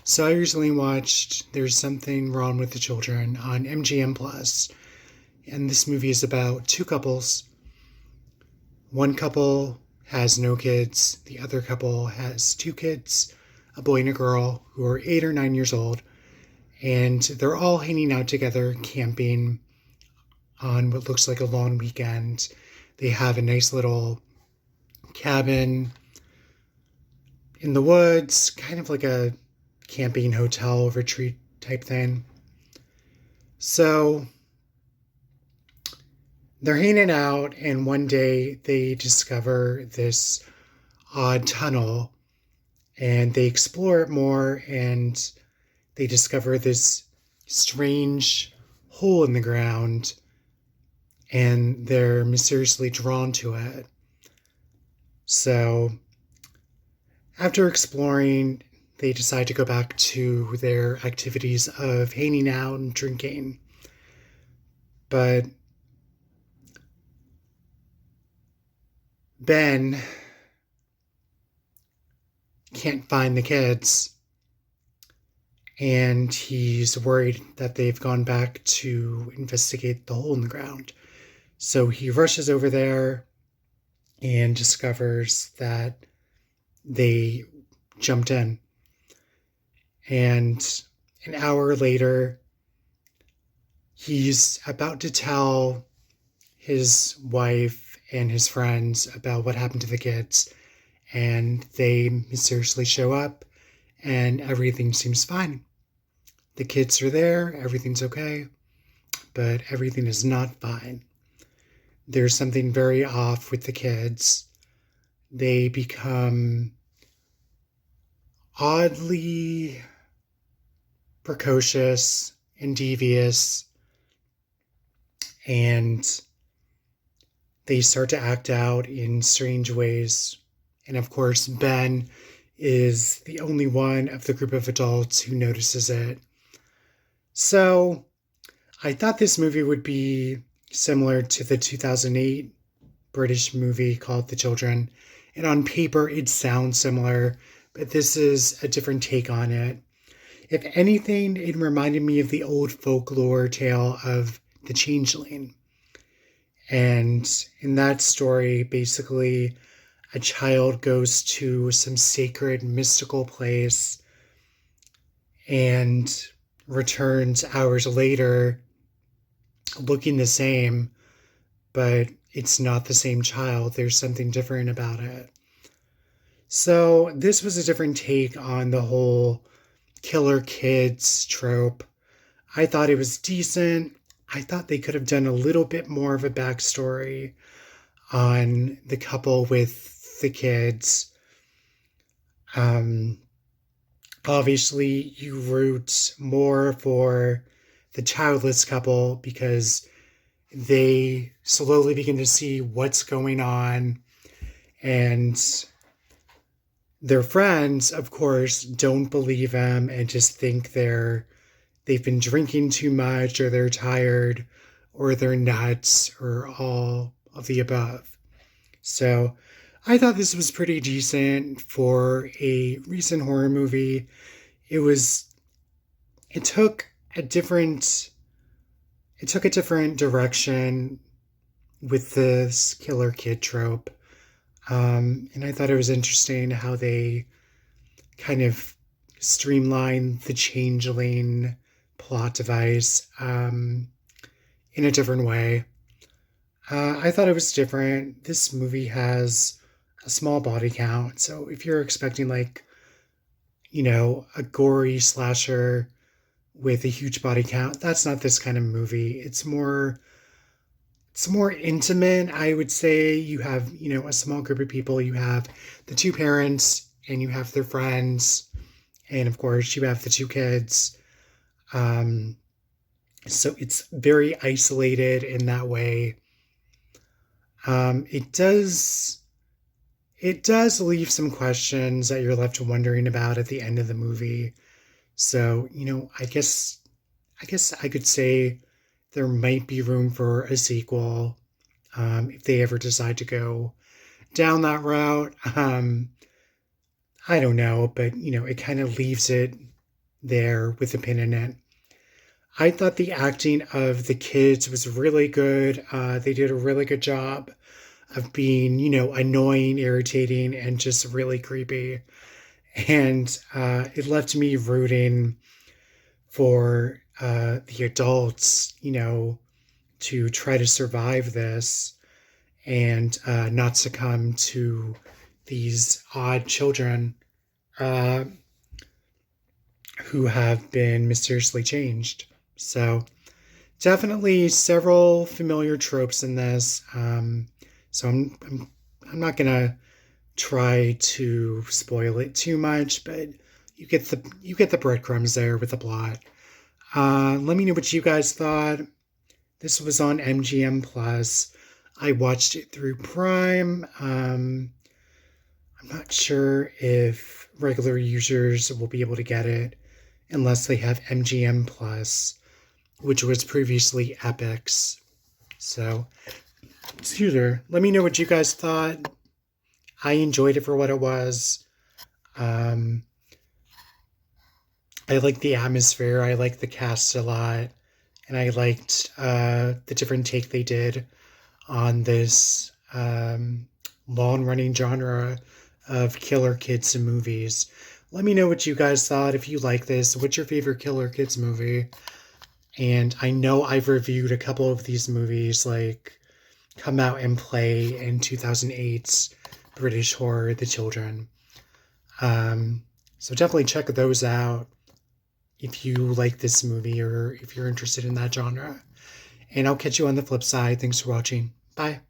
So I recently watched There's Something Wrong with the Children on MGM Plus, and this movie is about two couples. One couple has no kids, the other couple has two kids, a boy and a girl who are 8 or 9 years old, and they're all hanging out together camping on what looks like a long weekend. They have a nice little cabin in the woods, kind of like a camping hotel retreat type thing. So they're hanging out, and one day they discover this odd tunnel and they explore it more and they discover this strange hole in the ground and they're mysteriously drawn to it. So, after exploring, they decide to go back to their activities of hanging out and drinking. But Ben can't find the kids, and he's worried that they've gone back to investigate the hole in the ground. So he rushes over there and discovers that they jumped in. And an hour later, he's about to tell his wife and his friends about what happened to the kids, and they mysteriously show up and everything seems fine. The kids are there, everything's okay, but everything is not fine. There's something very off with the kids. They become oddly precocious and devious, and they start to act out in strange ways. And of course, Ben is the only one of the group of adults who notices it. So I thought this movie would be similar to the 2008 British movie called The Children. And on paper, it sounds similar, but this is a different take on it. If anything, it reminded me of the old folklore tale of The Changeling. And in that story, basically, a child goes to some sacred, mystical place and returns hours later looking the same, but it's not the same child. There's something different about it. So this was a different take on the whole killer kids trope. I thought it was decent. I thought they could have done a little bit more of a backstory on the couple with the kids. Um, Obviously, you root more for the childless couple because they slowly begin to see what's going on, and their friends, of course, don't believe them and just think they've been drinking too much, or they're tired, or they're nuts, or all of the above. So I thought this was pretty decent for a recent horror movie. It was it took a different it took a different direction with this killer kid trope. And I thought it was interesting how they kind of streamlined the changeling plot device in a different way. I thought it was different. This movie has a small body count, so if you're expecting like, a gory slasher with a huge body count, that's not this kind of movie. It's more intimate, I would say. You have, a small group of people. You have the two parents and you have their friends, and of course you have the two kids. Um, so it's very isolated in that way. It does leave some questions that you're left wondering about at the end of the movie. So, I guess I could say there might be room for a sequel, if they ever decide to go down that route. I don't know, but it kind of leaves it there with a pin in it. I thought the acting of the kids was really good. They did a really good job of being, annoying, irritating, and just really creepy. And it left me rooting for the adults, to try to survive this and not succumb to these odd children uh, who have been mysteriously changed. So, definitely several familiar tropes in this. So I'm not gonna try to spoil it too much, but you get the breadcrumbs there with the plot. Let me know what you guys thought. This was on MGM Plus. I watched it through Prime. I'm not sure if regular users will be able to get it unless they have MGM Plus, which was previously Epix. So, excuse me. Let me know what you guys thought. I enjoyed it for what it was. Um, I liked the atmosphere. I liked the cast a lot, and I liked the different take they did on this long-running genre of killer kids in movies. Let me know what you guys thought. If you like this, what's your favorite killer kids movie? And I know I've reviewed a couple of these movies, like Come Out and Play in 2008's British horror, The Children. So definitely check those out if you like this movie or if you're interested in that genre. And I'll catch you on the flip side. Thanks for watching. Bye.